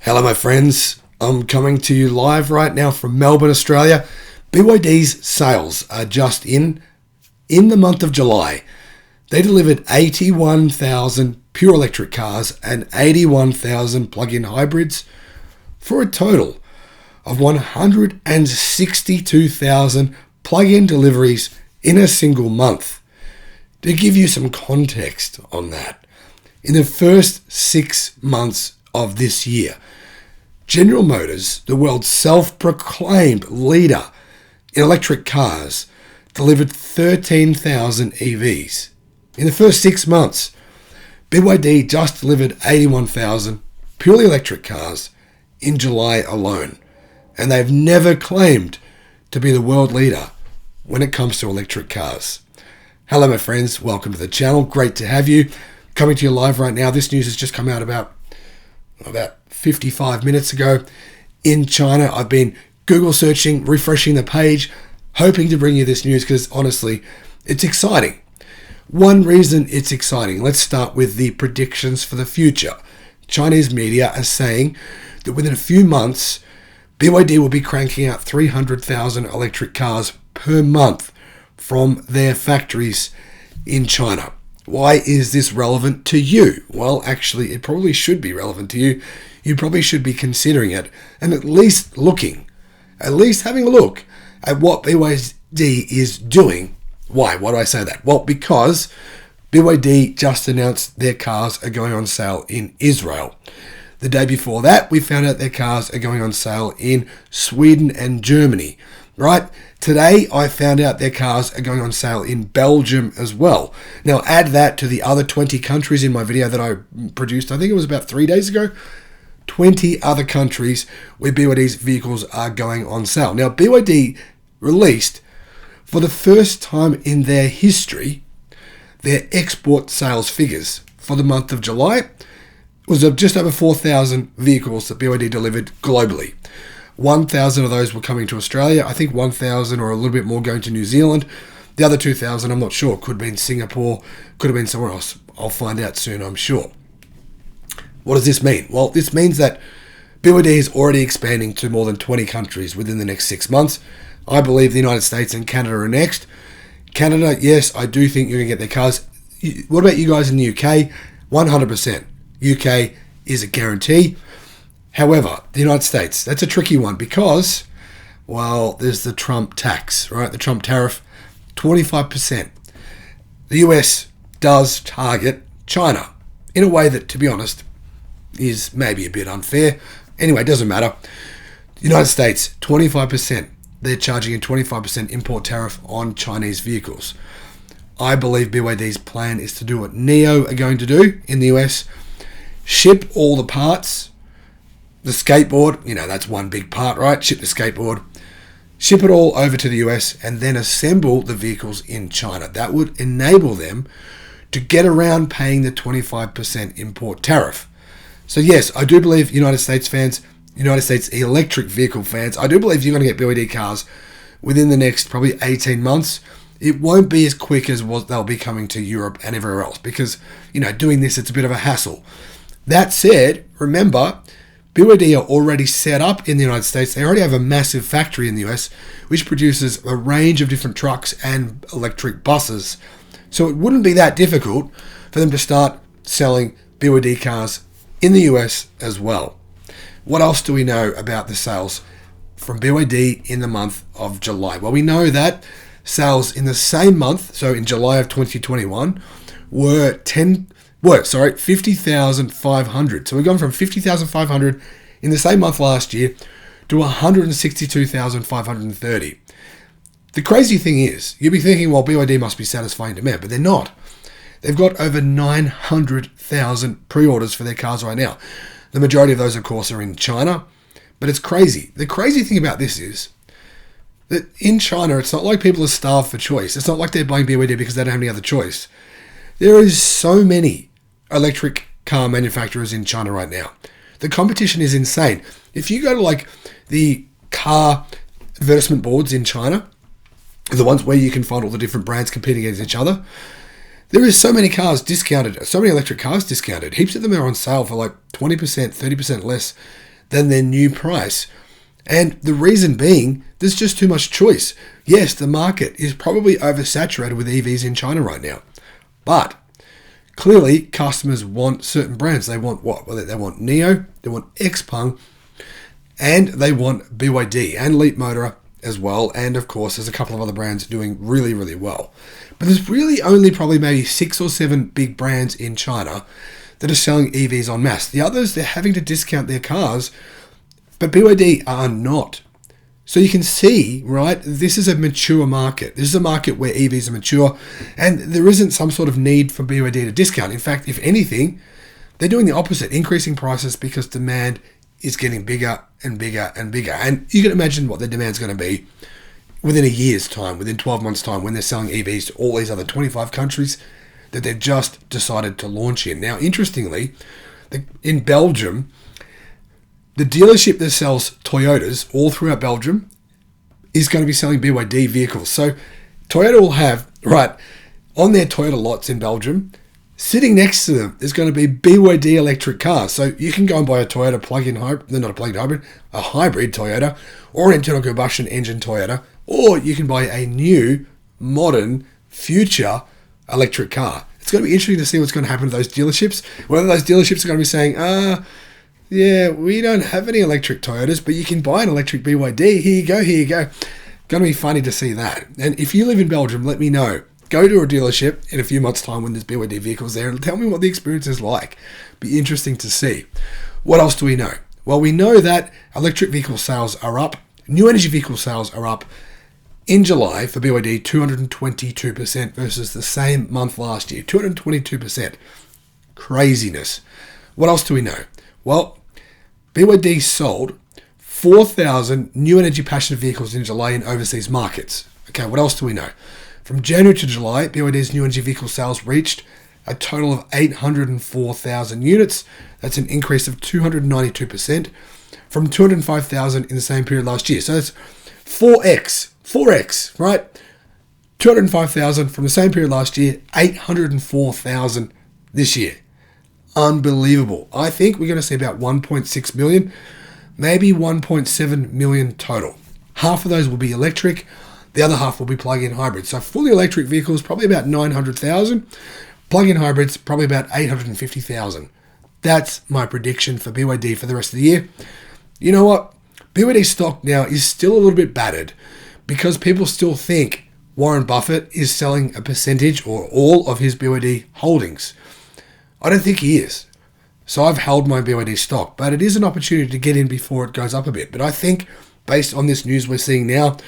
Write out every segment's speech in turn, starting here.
Hello my friends, I'm coming to you live right now from Melbourne, Australia. BYD's sales are just in the month of July. They delivered 81,000 pure electric cars and 81,000 plug-in hybrids for a total of 162,000 plug-in deliveries in a single month. To give you some context on that, in the first 6 months of this year, General Motors, the world's self-proclaimed leader in electric cars, delivered 13,000 EVs. In the first 6 months, BYD just delivered 81,000 purely electric cars in July alone. And they've never claimed to be the world leader when it comes to electric cars. Hello my friends, welcome to the channel. Great to have you. Coming to you live right now. This news has just come out about 55 minutes ago in China. I've been Google searching, refreshing the page, hoping to bring you this news because honestly, it's exciting. One reason it's exciting, let's start with the predictions for the future. Chinese media are saying that within a few months, BYD will be cranking out 300,000 electric cars per month from their factories in China. Why is this relevant to you? Well, actually, it probably should be relevant to you. You probably should be considering it and at least having a look at what BYD is doing. Why? Why do I say that? Well, because BYD just announced their cars are going on sale in Israel. The day before that, we found out their cars are going on sale in Sweden and Germany. Right? Today, I found out their cars are going on sale in Belgium as well. Now, add that to the other 20 countries in my video that I produced, I think it was about 3 days ago. 20 other countries where BYD's vehicles are going on sale. Now, BYD released, for the first time in their history, their export sales figures for the month of July was of just over 4,000 vehicles that BYD delivered globally. 1,000 of those were coming to Australia. I think 1,000 or a little bit more going to New Zealand. The other 2,000, I'm not sure. Could have been Singapore, could have been somewhere else. I'll find out soon, I'm sure. What does this mean? Well, this means that BYD is already expanding to more than 20 countries within the next 6 months. I believe the United States and Canada are next. Canada, yes, I do think you're going to get their cars. What about you guys in the UK? 100%. UK is a guarantee. However, the United States, that's a tricky one because, well, there's the Trump tax, right? The Trump tariff, 25%. The US does target China in a way that, to be honest, is maybe a bit unfair. Anyway, it doesn't matter. The United States, 25%. They're charging a 25% import tariff on Chinese vehicles. I believe BYD's plan is to do what NIO are going to do in the US. Ship all the parts. The skateboard, that's one big part, right? Ship the skateboard. Ship it all over to the US and then assemble the vehicles in China. That would enable them to get around paying the 25% import tariff. So yes, I do believe United States fans, United States electric vehicle fans, I do believe you're going to get BYD cars within the next probably 18 months. It won't be as quick as what they'll be coming to Europe and everywhere else because, doing this, it's a bit of a hassle. That said, remember, BYD are already set up in the United States. They already have a massive factory in the US, which produces a range of different trucks and electric buses. So it wouldn't be that difficult for them to start selling BYD cars in the US as well. What else do we know about the sales from BYD in the month of July? Well, we know that sales in the same month, so in July of 2021, were 50,500. So we've gone from 50,500 in the same month last year to 162,530. The crazy thing is, you'll be thinking, well, BYD must be satisfying demand, but they're not. They've got over 900,000 pre-orders for their cars right now. The majority of those, of course, are in China, but it's crazy. The crazy thing about this is that in China, it's not like people are starved for choice. It's not like they're buying BYD because they don't have any other choice. There is so many electric car manufacturers in China right now. The competition is insane. If you go to the car advertisement boards in China, the ones where you can find all the different brands competing against each other, there is so many cars discounted, so many electric cars discounted. Heaps of them are on sale for 20%, 30% less than their new price. And the reason being, there's just too much choice. Yes, the market is probably oversaturated with EVs in China right now. But clearly, customers want certain brands. They want what? Well, they want NIO, they want XPeng, and they want BYD and Leapmotor as well. And of course, there's a couple of other brands doing really, really well. But there's really only probably maybe 6 or 7 big brands in China that are selling EVs en masse. The others, they're having to discount their cars, but BYD are not. So you can see, right, this is a mature market. This is a market where EVs are mature, and there isn't some sort of need for BYD to discount. In fact, if anything, they're doing the opposite, increasing prices because demand is getting bigger and bigger and bigger. And you can imagine what the demand's going to be within a year's time, within 12 months' time, when they're selling EVs to all these other 25 countries that they've just decided to launch in. Now, interestingly, in Belgium, the dealership that sells Toyotas all throughout Belgium is going to be selling BYD vehicles. So Toyota will have, right, on their Toyota lots in Belgium, sitting next to them is going to be BYD electric cars. So you can go and buy a Toyota plug-in hybrid, not a plug-in hybrid, a hybrid Toyota, or an internal combustion engine Toyota, or you can buy a new, modern, future electric car. It's going to be interesting to see what's going to happen to those dealerships, whether those dealerships are going to be saying, yeah, we don't have any electric Toyotas, but you can buy an electric BYD. Here you go, here you go. Going to be funny to see that. And if you live in Belgium, let me know. Go to a dealership in a few months' time when there's BYD vehicles there and tell me what the experience is like. Be interesting to see. What else do we know? Well, we know that electric vehicle sales are up. New energy vehicle sales are up in July for BYD 222% versus the same month last year. 222%. Craziness. What else do we know? Well, BYD sold 4,000 new energy passenger vehicles in July in overseas markets. Okay, what else do we know? From January to July, BYD's new energy vehicle sales reached a total of 804,000 units. That's an increase of 292% from 205,000 in the same period last year. So that's 4x, right? 205,000 from the same period last year, 804,000 this year. Unbelievable. I think we're going to see about 1.6 million, maybe 1.7 million total. Half of those will be electric. The other half will be plug-in hybrids. So fully electric vehicles, probably about 900,000. Plug-in hybrids, probably about 850,000. That's my prediction for BYD for the rest of the year. You know what? BYD stock now is still a little bit battered because people still think Warren Buffett is selling a percentage or all of his BYD holdings. I don't think he is. So I've held my BYD stock, but it is an opportunity to get in before it goes up a bit. But I think based on this news we're seeing now,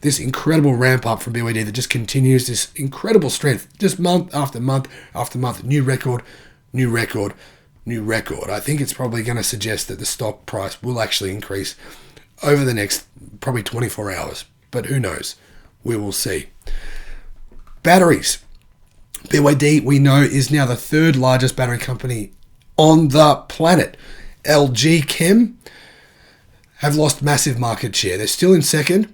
this incredible ramp up from BYD that just continues, this incredible strength, just month after month after month, new record, new record, new record. I think it's probably going to suggest that the stock price will actually increase over the next probably 24 hours. But who knows? We will see. Batteries. BYD, we know, is now the 3rd largest battery company on the planet. LG Chem have lost massive market share. They're still in second.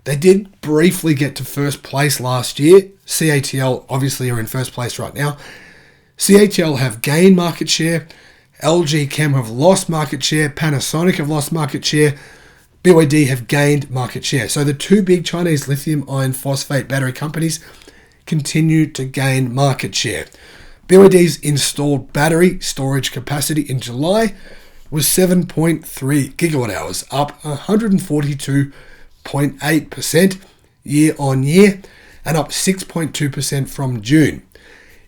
They did briefly get to first place last year. CATL obviously are in first place right now. CATL have gained market share. LG Chem have lost market share. Panasonic have lost market share. BYD have gained market share. So the 2 big Chinese lithium iron phosphate battery companies continue to gain market share. BYD's installed battery storage capacity in July was 7.3 gigawatt hours, up 142.8% year on year and up 6.2% from June.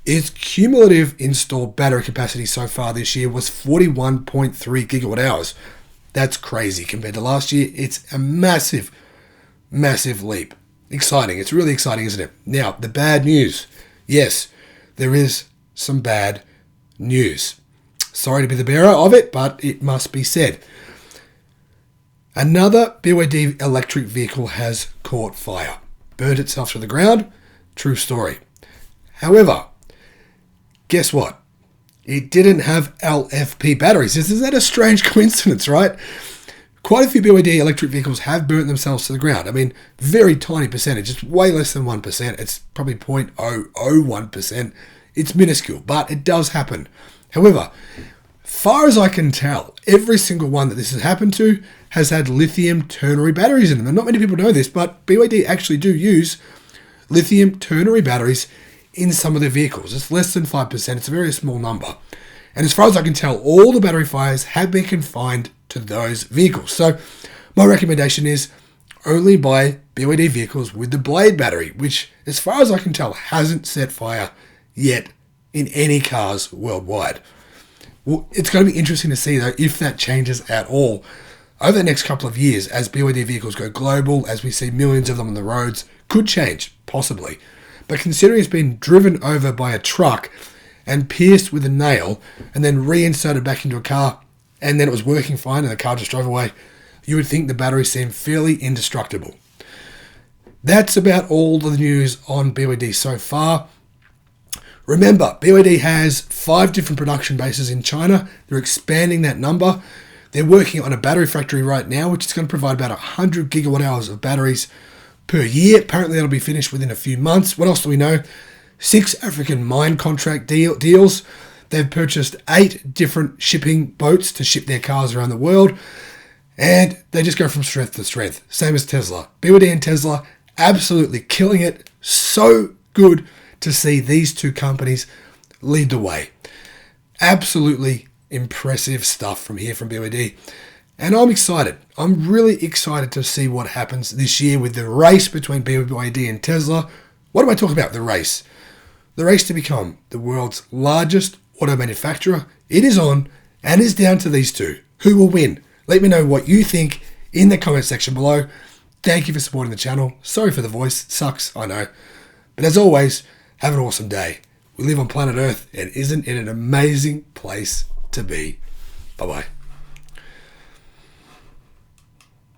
Its cumulative installed battery capacity so far this year was 41.3 gigawatt hours. That's crazy compared to last year. It's a massive, massive leap. Exciting. It's really exciting, isn't it? Now, the bad news. Yes, there is some bad news. Sorry to be the bearer of it, but it must be said. Another BYD electric vehicle has caught fire. Burned itself to the ground. True story. However, guess what? It didn't have LFP batteries. Isn't that a strange coincidence, right? Quite a few BYD electric vehicles have burnt themselves to the ground. I mean, very tiny percentage. It's way less than 1%. It's probably 0.001%. It's minuscule, but it does happen. However, far as I can tell, every single one that this has happened to has had lithium ternary batteries in them. And not many people know this, but BYD actually do use lithium ternary batteries in some of their vehicles. It's less than 5%. It's a very small number. And as far as I can tell, all the battery fires have been confined to those vehicles. So my recommendation is only buy BYD vehicles with the blade battery, which, as far as I can tell, hasn't set fire yet in any cars worldwide. Well, it's going to be interesting to see, though, if that changes at all over the next couple of years as BYD vehicles go global, as we see millions of them on the roads. Could change, possibly. But considering it's been driven over by a truck and pierced with a nail and then reinserted back into a car, and then it was working fine and the car just drove away, you would think the batteries seem fairly indestructible. That's about all the news on BYD so far. Remember, BYD has 5 different production bases in China. They're expanding that number. They're working on a battery factory right now, which is going to provide about 100 gigawatt hours of batteries per year. Apparently, that'll be finished within a few months. What else do we know? 6 African mine contract deals. They've purchased 8 different shipping boats to ship their cars around the world. And they just go from strength to strength. Same as Tesla. BYD and Tesla absolutely killing it. So good to see these 2 companies lead the way. Absolutely impressive stuff from here from BYD. And I'm excited. I'm really excited to see what happens this year with the race between BYD and Tesla. What am I talking about? The race. The race to become the world's largest auto manufacturer. It is on and is down to these 2. Who will win? Let me know what you think in the comment section below. Thank you for supporting the channel. Sorry for the voice. It sucks, I know. But as always, have an awesome day. We live on planet Earth, and isn't it an amazing place to be? Bye-bye.